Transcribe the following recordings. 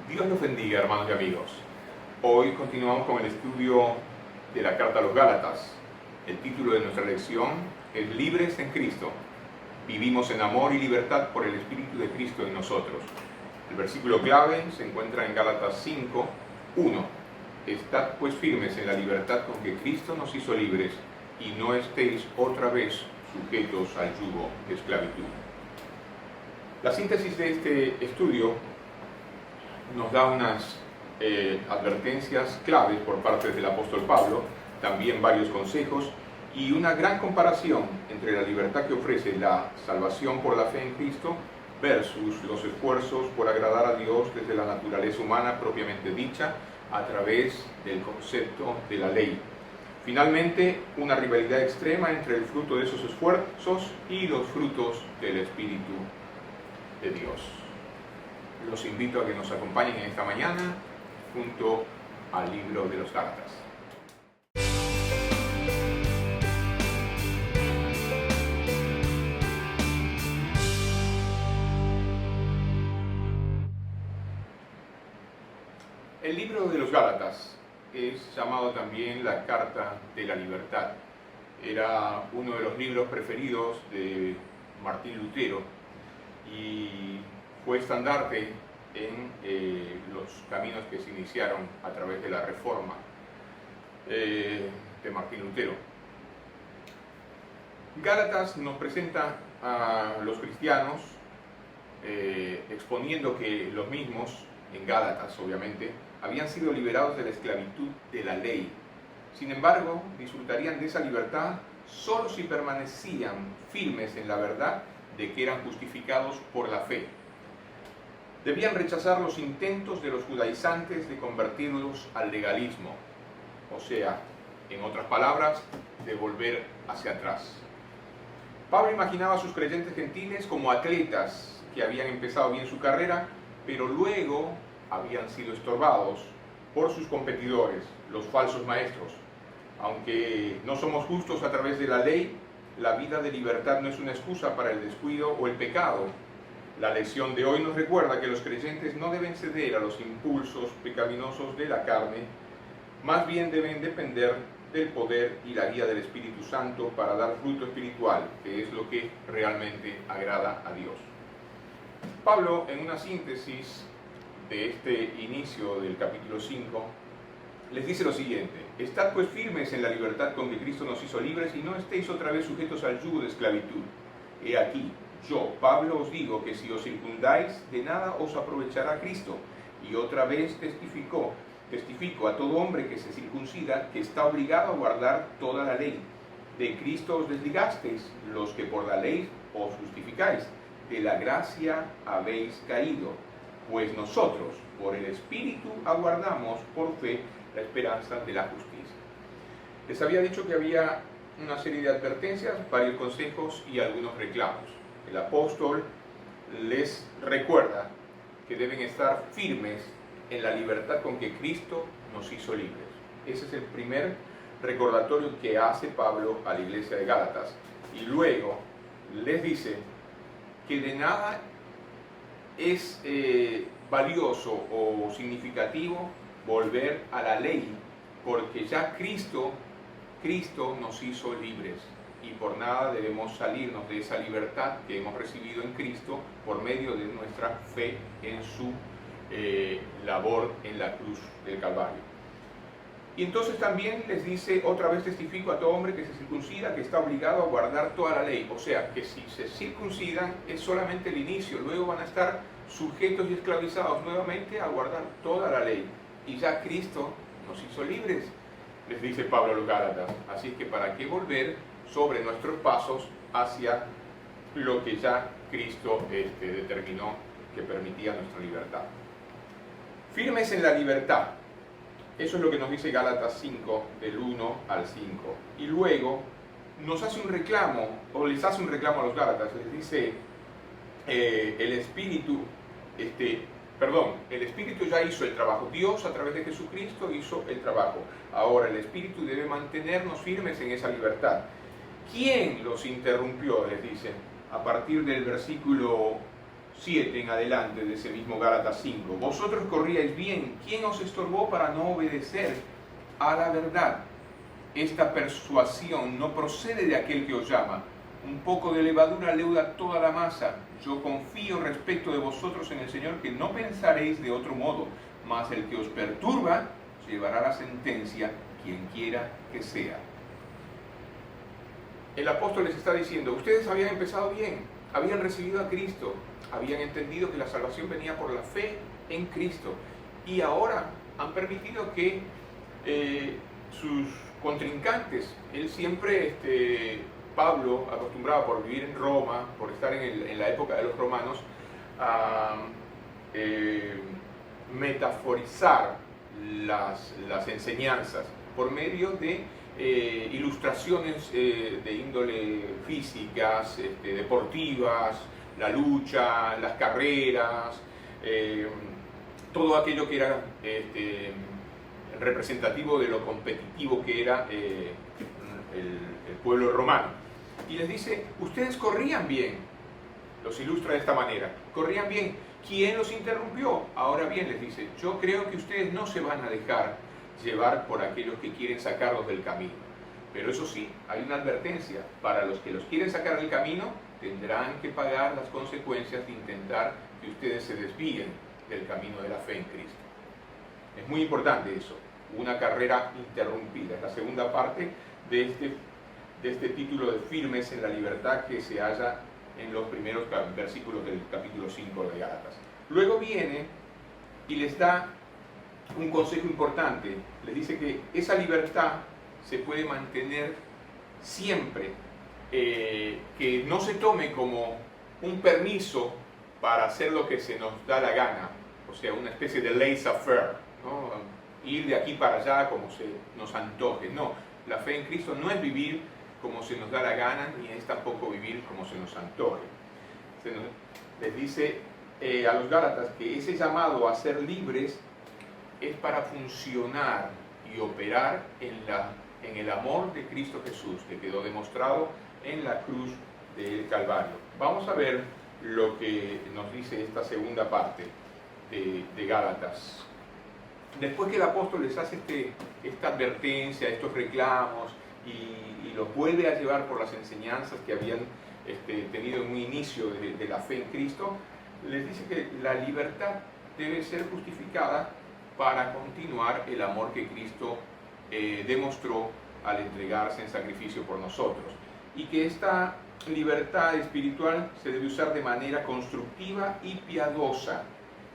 Dios los bendiga, hermanos y amigos. Hoy continuamos con el estudio de la carta a los Gálatas. El título de nuestra lección es Libres en Cristo. Vivimos en amor y libertad por el Espíritu de Cristo en nosotros. El versículo clave se encuentra en Gálatas 5, 1. Estad pues firmes en la libertad con que Cristo nos hizo libres y no estéis otra vez sujetos al yugo de esclavitud. La síntesis de este estudio nos da unas advertencias claves por parte del apóstol Pablo, también varios consejos y una gran comparación entre la libertad que ofrece la salvación por la fe en Cristo versus los esfuerzos por agradar a Dios desde la naturaleza humana propiamente dicha a través del concepto de la ley. Finalmente, una rivalidad extrema entre el fruto de esos esfuerzos y los frutos del Espíritu de Dios. Los invito a que nos acompañen en esta mañana junto al libro de los Gálatas. El libro de los Gálatas es llamado también la Carta de la Libertad. Era uno de los libros preferidos de Martín Lutero y fue estandarte en los caminos que se iniciaron a través de la Reforma de Martín Lutero. Gálatas nos presenta a los cristianos exponiendo que los mismos, en Gálatas obviamente, habían sido liberados de la esclavitud de la ley. Sin embargo, disfrutarían de esa libertad solo si permanecían firmes en la verdad de que eran justificados por la fe. Debían rechazar los intentos de los judaizantes de convertirlos al legalismo, o sea, en otras palabras, de volver hacia atrás. Pablo imaginaba a sus creyentes gentiles como atletas que habían empezado bien su carrera, pero luego habían sido estorbados por sus competidores, los falsos maestros. Aunque no somos justos a través de la ley, la vida de libertad no es una excusa para el descuido o el pecado. La lección de hoy nos recuerda que los creyentes no deben ceder a los impulsos pecaminosos de la carne, más bien deben depender del poder y la guía del Espíritu Santo para dar fruto espiritual, que es lo que realmente agrada a Dios. Pablo, en una síntesis de este inicio del capítulo 5, les dice lo siguiente: estad pues firmes en la libertad con que Cristo nos hizo libres y no estéis otra vez sujetos al yugo de esclavitud. He aquí, yo, Pablo, os digo que si os circundáis, de nada os aprovechará Cristo. Y otra vez testifico a todo hombre que se circuncida que está obligado a guardar toda la ley. De Cristo os desligasteis, los que por la ley os justificáis. De la gracia habéis caído, pues nosotros, por el Espíritu, aguardamos por fe la esperanza de la justicia. Les había dicho que había una serie de advertencias, varios consejos y algunos reclamos. El apóstol les recuerda que deben estar firmes en la libertad con que Cristo nos hizo libres. Ese es el primer recordatorio que hace Pablo a la iglesia de Gálatas. Y luego les dice que de nada es valioso o significativo volver a la ley, porque ya Cristo nos hizo libres y por nada debemos salirnos de esa libertad que hemos recibido en Cristo por medio de nuestra fe en su labor en la cruz del Calvario. Y entonces también les dice, otra vez testifico a todo hombre que se circuncida, que está obligado a guardar toda la ley. O sea, que si se circuncidan es solamente el inicio, luego van a estar sujetos y esclavizados nuevamente a guardar toda la ley. Y ya Cristo nos hizo libres, les dice Pablo a los Gálatas. Así que ¿para qué volver sobre nuestros pasos hacia lo que ya Cristo determinó que permitía nuestra libertad? Firmes en la libertad. Eso es lo que nos dice Gálatas 5, del 1 al 5. Y luego nos hace un reclamo, o les hace un reclamo a los Gálatas. Les dice, el Espíritu ya hizo el trabajo. Dios a través de Jesucristo hizo el trabajo. Ahora el Espíritu debe mantenernos firmes en esa libertad. ¿Quién los interrumpió? Les dice, a partir del versículo 7 en adelante de ese mismo Gálatas 5. Vosotros corríais bien. ¿Quién os estorbó para no obedecer a la verdad? Esta persuasión no procede de aquel que os llama. Un poco de levadura leuda toda la masa. Yo confío respecto de vosotros en el Señor que no pensaréis de otro modo, mas el que os perturba llevará la sentencia, quien quiera que sea. El apóstol les está diciendo, ustedes habían empezado bien, habían recibido a Cristo, habían entendido que la salvación venía por la fe en Cristo, y ahora han permitido que sus contrincantes, él siempre, Pablo, acostumbrado por vivir en Roma, por estar en la época de los romanos, a metaforizar las enseñanzas por medio de ilustraciones de índole físicas, deportivas, la lucha, las carreras, todo aquello que era representativo de lo competitivo que era el pueblo romano. Y les dice, ustedes corrían bien, los ilustra de esta manera, corrían bien. ¿Quién los interrumpió? Ahora bien, les dice, yo creo que ustedes no se van a dejar llevar por aquellos que quieren sacarlos del camino. Pero eso sí, hay una advertencia, para los que los quieren sacar del camino, tendrán que pagar las consecuencias de intentar que ustedes se desvíen del camino de la fe en Cristo. Es muy importante eso, una carrera interrumpida. Es la segunda parte de este título de firmes en la libertad que se halla en los primeros versículos del capítulo 5 de Gálatas. Luego viene y les da un consejo importante. Les dice que esa libertad se puede mantener siempre, que no se tome como un permiso para hacer lo que se nos da la gana, o sea, una especie de laissez-faire, ¿no? Ir de aquí para allá como se nos antoje. No, la fe en Cristo no es vivir como se nos da la gana, ni es tampoco vivir como se nos antoje. Les dice a los Gálatas que ese llamado a ser libres es para funcionar y operar en el amor de Cristo Jesús, que quedó demostrado en la cruz del Calvario. Vamos a ver lo que nos dice esta segunda parte de Gálatas. Después que el apóstol les hace esta advertencia, estos reclamos, y los vuelve a llevar por las enseñanzas que habían tenido en un inicio de la fe en Cristo, les dice que la libertad debe ser justificada para continuar el amor que Cristo demostró al entregarse en sacrificio por nosotros, y que esta libertad espiritual se debe usar de manera constructiva y piadosa.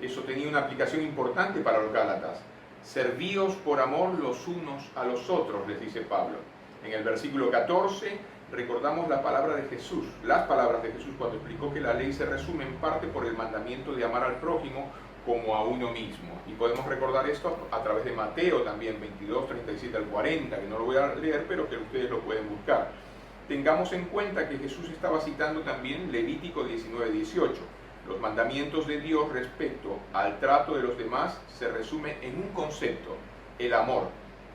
Eso tenía una aplicación importante para los Gálatas. Servíos por amor los unos a los otros, les dice Pablo. En el versículo 14 recordamos la palabra de Jesús, las palabras de Jesús cuando explicó que la ley se resume en parte por el mandamiento de amar al prójimo como a uno mismo. Y podemos recordar esto a través de Mateo también, 22, 37 al 40, que no lo voy a leer, pero que ustedes lo pueden buscar. Tengamos en cuenta que Jesús estaba citando también Levítico 19, 18. Los mandamientos de Dios respecto al trato de los demás se resume en un concepto, el amor.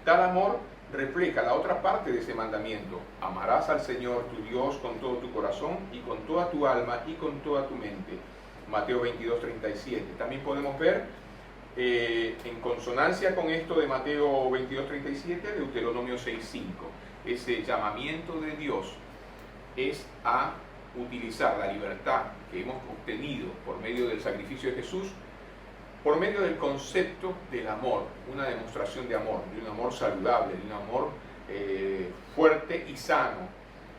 Tal amor refleja la otra parte de ese mandamiento: amarás al Señor tu Dios con todo tu corazón y con toda tu alma y con toda tu mente. Mateo 22, 37. También podemos ver en consonancia con esto de Mateo 22, 37, Deuteronomio 6, 5. Ese llamamiento de Dios es a utilizar la libertad que hemos obtenido por medio del sacrificio de Jesús, por medio del concepto del amor, una demostración de un amor saludable, de un amor fuerte y sano.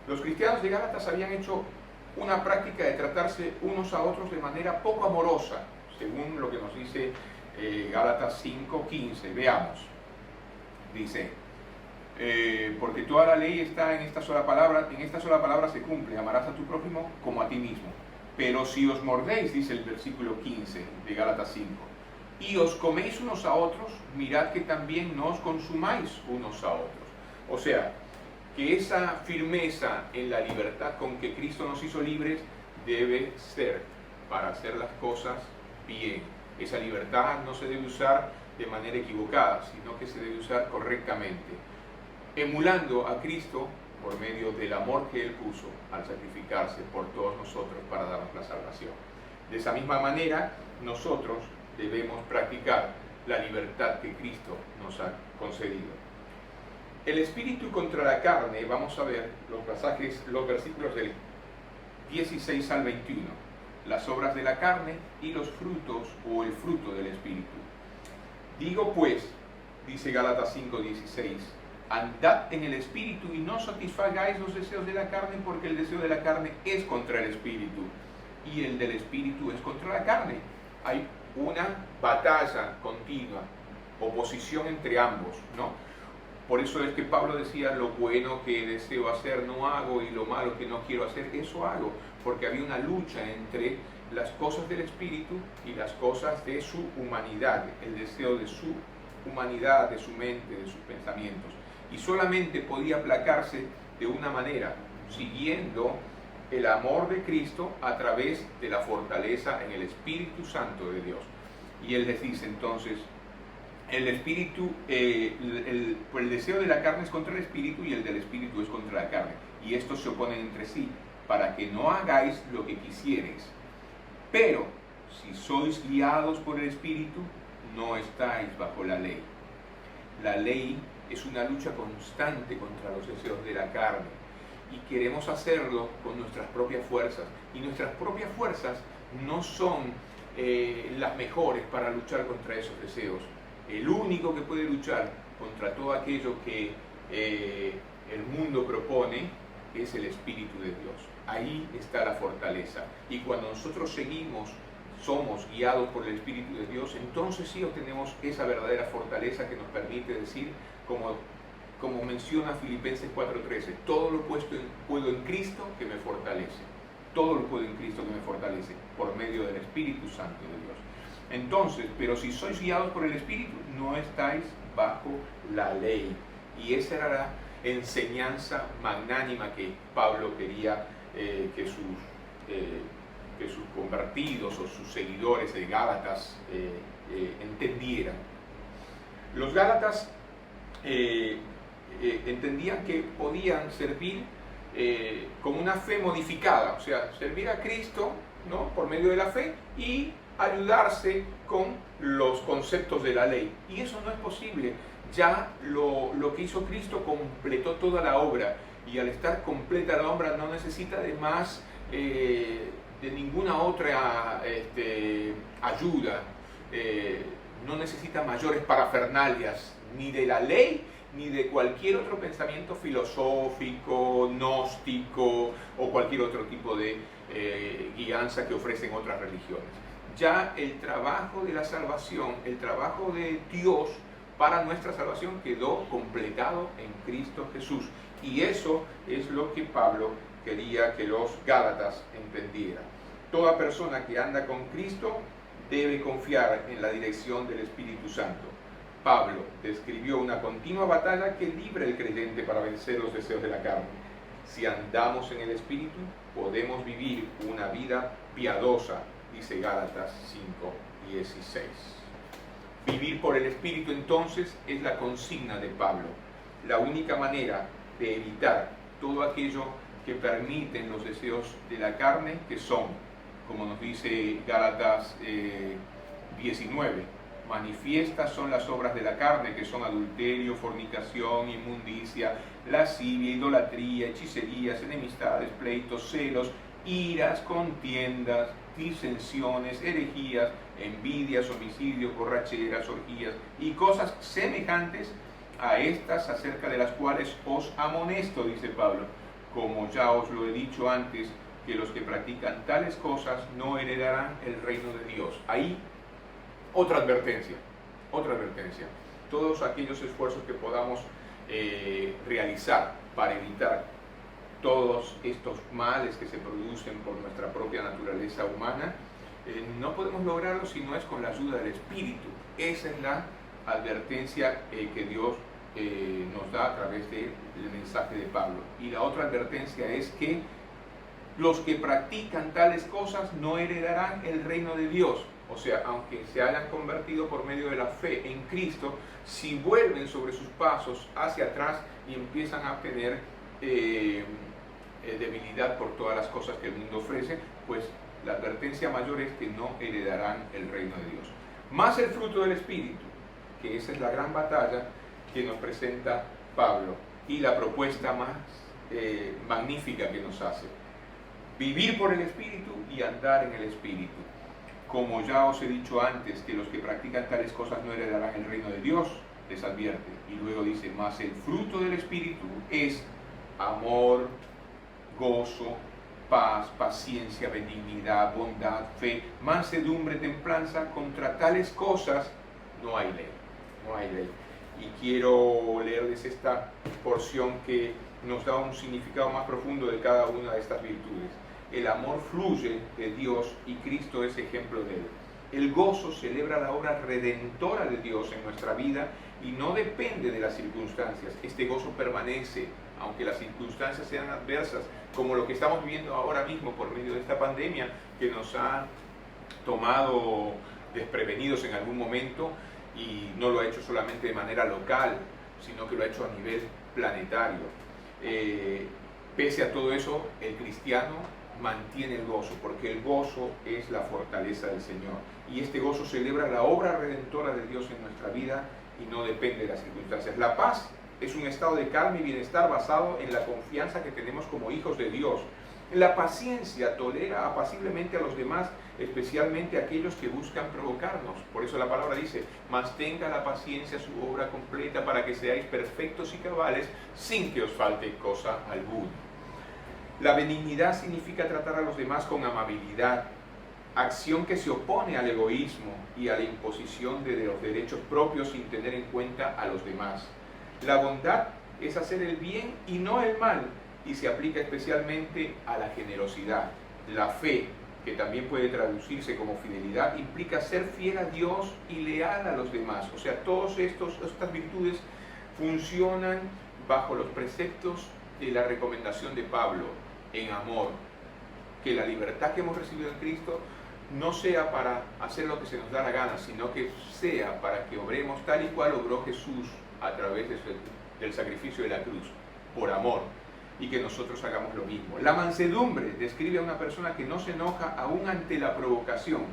Los cristianos de Gálatas habían hecho una práctica de tratarse unos a otros de manera poco amorosa, según lo que nos dice Gálatas 5:15. Veamos. Dice, porque toda la ley está en esta sola palabra se cumple: amarás a tu prójimo como a ti mismo. Pero si os mordéis, dice el versículo 15 de Gálatas 5, y os coméis unos a otros, mirad que también no os consumáis unos a otros. O sea, que esa firmeza en la libertad con que Cristo nos hizo libres debe ser para hacer las cosas bien. Esa libertad no se debe usar de manera equivocada, sino que se debe usar correctamente, emulando a Cristo por medio del amor que Él puso al sacrificarse por todos nosotros para darnos la salvación. De esa misma manera, nosotros debemos practicar la libertad que Cristo nos ha concedido. El espíritu contra la carne, vamos a ver los versículos del 16 al 21. Las obras de la carne y los frutos o el fruto del espíritu. Digo pues, dice Gálatas 5:16, andad en el espíritu y no satisfagáis los deseos de la carne, porque el deseo de la carne es contra el espíritu y el del espíritu es contra la carne. Hay una batalla continua, oposición entre ambos, ¿no? Por eso es que Pablo decía, lo bueno que deseo hacer no hago y lo malo que no quiero hacer, eso hago, porque había una lucha entre las cosas del espíritu y las cosas de su humanidad, el deseo de su humanidad, de su mente, de sus pensamientos. Y solamente podía aplacarse de una manera, siguiendo el amor de Cristo a través de la fortaleza en el Espíritu Santo de Dios. Y él les dice entonces, el espíritu, el deseo de la carne es contra el espíritu y el del espíritu es contra la carne. Y estos se oponen entre sí, para que no hagáis lo que quisierais. Pero si sois guiados por el espíritu, no estáis bajo la ley. La ley es una lucha constante contra los deseos de la carne. Y queremos hacerlo con nuestras propias fuerzas. Y nuestras propias fuerzas no son las mejores para luchar contra esos deseos. El único que puede luchar contra todo aquello que el mundo propone es el Espíritu de Dios. Ahí está la fortaleza. Y cuando nosotros somos guiados por el Espíritu de Dios, entonces sí obtenemos esa verdadera fortaleza que nos permite decir, como menciona Filipenses 4:13, todo lo puedo en Cristo que me fortalece. Todo lo puedo en Cristo que me fortalece, por medio del Espíritu Santo de Dios. Entonces, pero si sois guiados por el Espíritu, no estáis bajo la ley. Y esa era la enseñanza magnánima que Pablo quería que sus convertidos o sus seguidores de Gálatas entendieran. Los Gálatas entendían que podían servir con una fe modificada, o sea, servir a Cristo, ¿no?, por medio de la fe y ayudarse con los conceptos de la ley. Y eso no es posible. Ya lo que hizo Cristo completó toda la obra, y al estar completa la obra no necesita de más, de ninguna otra ayuda, no necesita mayores parafernalias, ni de la ley, ni de cualquier otro pensamiento filosófico, gnóstico o cualquier otro tipo de guianza que ofrecen otras religiones. Ya el trabajo de la salvación, el trabajo de Dios para nuestra salvación quedó completado en Cristo Jesús. Y eso es lo que Pablo quería que los Gálatas entendieran. Toda persona que anda con Cristo debe confiar en la dirección del Espíritu Santo. Pablo describió una continua batalla que libra al creyente para vencer los deseos de la carne. Si andamos en el Espíritu, podemos vivir una vida piadosa, dice Gálatas 5:16. Vivir por el Espíritu entonces es la consigna de Pablo. La única manera de evitar todo aquello que permiten los deseos de la carne, que son, como nos dice Gálatas 19, manifiestas son las obras de la carne, que son adulterio, fornicación, inmundicia, lascivia, idolatría, hechicerías, enemistades, pleitos, celos, iras, contiendas, disensiones, herejías, envidias, homicidios, borracheras, orgías y cosas semejantes a estas, acerca de las cuales os amonesto, dice Pablo, como ya os lo he dicho antes, que los que practican tales cosas no heredarán el reino de Dios. Ahí otra advertencia. Todos aquellos esfuerzos que podamos realizar para evitar todos estos males que se producen por nuestra propia naturaleza humana, no podemos lograrlo si no es con la ayuda del Espíritu. Esa es la advertencia que Dios nos da a través del mensaje de Pablo. Y la otra advertencia es que los que practican tales cosas no heredarán el reino de Dios. O sea, aunque se hayan convertido por medio de la fe en Cristo, si vuelven sobre sus pasos hacia atrás y empiezan a tener debilidad por todas las cosas que el mundo ofrece, pues la advertencia mayor es que no heredarán el reino de Dios. Más el fruto del Espíritu, que esa es la gran batalla que nos presenta Pablo y la propuesta más magnífica que nos hace. Vivir por el Espíritu y andar en el Espíritu. Como ya os he dicho antes, que los que practican tales cosas no heredarán el reino de Dios, les advierte. Y luego dice, más el fruto del Espíritu es amor, gozo, paz, paciencia, benignidad, bondad, fe, mansedumbre, templanza. Contra tales cosas no hay ley. No hay ley. Y quiero leerles esta porción que nos da un significado más profundo de cada una de estas virtudes. El amor fluye de Dios y Cristo es ejemplo de él. El gozo celebra la obra redentora de Dios en nuestra vida y no depende de las circunstancias. Este gozo permanece, aunque las circunstancias sean adversas, como lo que estamos viviendo ahora mismo por medio de esta pandemia que nos ha tomado desprevenidos en algún momento, y no lo ha hecho solamente de manera local, sino que lo ha hecho a nivel planetario. Pese a todo eso, el cristiano mantiene el gozo, porque el gozo es la fortaleza del Señor. Y este gozo celebra la obra redentora de Dios en nuestra vida y no depende de las circunstancias. La paz es un estado de calma y bienestar basado en la confianza que tenemos como hijos de Dios. La paciencia tolera apaciblemente a los demás, especialmente a aquellos que buscan provocarnos. Por eso la palabra dice, mas tenga la paciencia su obra completa para que seáis perfectos y cabales sin que os falte cosa alguna. La benignidad significa tratar a los demás con amabilidad, acción que se opone al egoísmo y a la imposición de los derechos propios sin tener en cuenta a los demás. La bondad es hacer el bien y no el mal, y se aplica especialmente a la generosidad. La fe, que también puede traducirse como fidelidad, implica ser fiel a Dios y leal a los demás. O sea, todas estas virtudes funcionan bajo los preceptos de la recomendación de Pablo en amor. Que la libertad que hemos recibido en Cristo no sea para hacer lo que se nos da la gana, sino que sea para que obremos tal y cual obró Jesús a través del sacrificio de la cruz, por amor, y que nosotros hagamos lo mismo. La mansedumbre describe a una persona que no se enoja aún ante la provocación,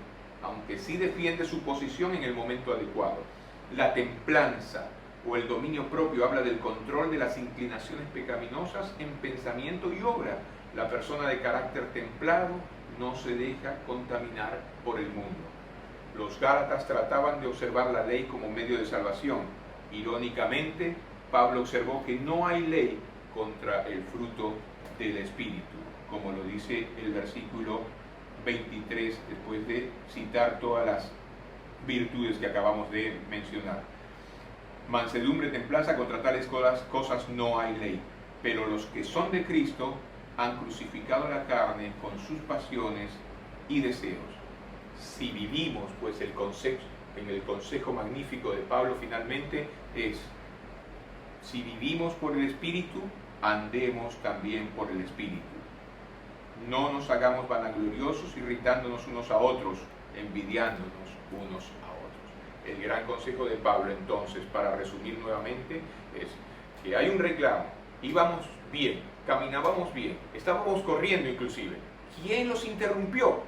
aunque sí defiende su posición en el momento adecuado. La templanza o el dominio propio habla del control de las inclinaciones pecaminosas en pensamiento y obra. La persona de carácter templado no se deja contaminar por el mundo. Los Gálatas trataban de observar la ley como medio de salvación. Irónicamente, Pablo observó que no hay ley contra el fruto del Espíritu, como lo dice el versículo 23, después de citar todas las virtudes que acabamos de mencionar. Mansedumbre, templanza, contra tales cosas no hay ley, pero los que son de Cristo han crucificado la carne con sus pasiones y deseos. Si vivimos, pues en el consejo magnífico de Pablo finalmente es, si vivimos por el Espíritu, andemos también por el Espíritu. No nos hagamos vanagloriosos, irritándonos unos a otros, envidiándonos unos a otros. El gran consejo de Pablo, entonces, para resumir nuevamente, es que hay un reclamo, íbamos bien, caminábamos bien, estábamos corriendo inclusive. ¿Quién los interrumpió?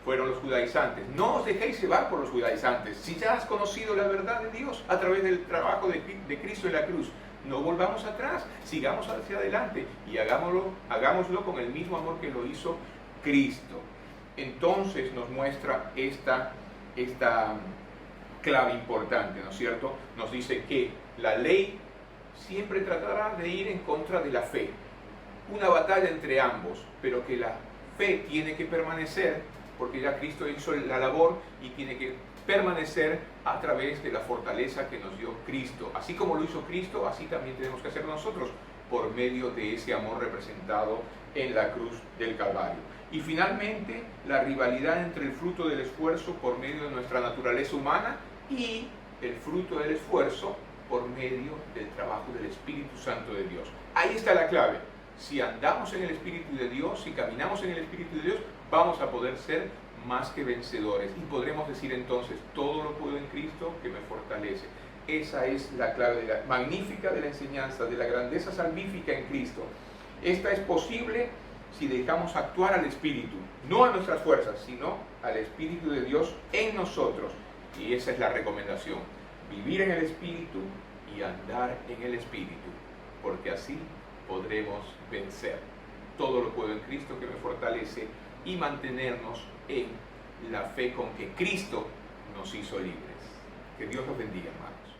Fueron los judaizantes. No os dejéis llevar por los judaizantes. Si ya has conocido la verdad de Dios a través del trabajo de Cristo en la cruz, no volvamos atrás, sigamos hacia adelante y hagámoslo con el mismo amor que lo hizo Cristo. Entonces nos muestra esta clave importante, ¿no es cierto? Nos dice que la ley siempre tratará de ir en contra de la fe. Una batalla entre ambos, pero que la fe tiene que permanecer, porque ya Cristo hizo la labor y tiene que permanecer a través de la fortaleza que nos dio Cristo. Así como lo hizo Cristo, así también tenemos que hacer nosotros, por medio de ese amor representado en la cruz del Calvario. Y finalmente, la rivalidad entre el fruto del esfuerzo por medio de nuestra naturaleza humana y el fruto del esfuerzo por medio del trabajo del Espíritu Santo de Dios. Ahí está la clave. Si andamos en el Espíritu de Dios, si caminamos en el Espíritu de Dios, vamos a poder ser más que vencedores. Y podremos decir entonces, todo lo puedo en Cristo que me fortalece. Esa es la clave magnífica de la enseñanza, de la grandeza salvífica en Cristo. Esta es posible si dejamos actuar al Espíritu, no a nuestras fuerzas, sino al Espíritu de Dios en nosotros. Y esa es la recomendación: vivir en el Espíritu y andar en el Espíritu, porque así podremos vencer. Todo lo puedo en Cristo que me fortalece, y mantenernos en la fe con que Cristo nos hizo libres. Que Dios los bendiga, hermanos.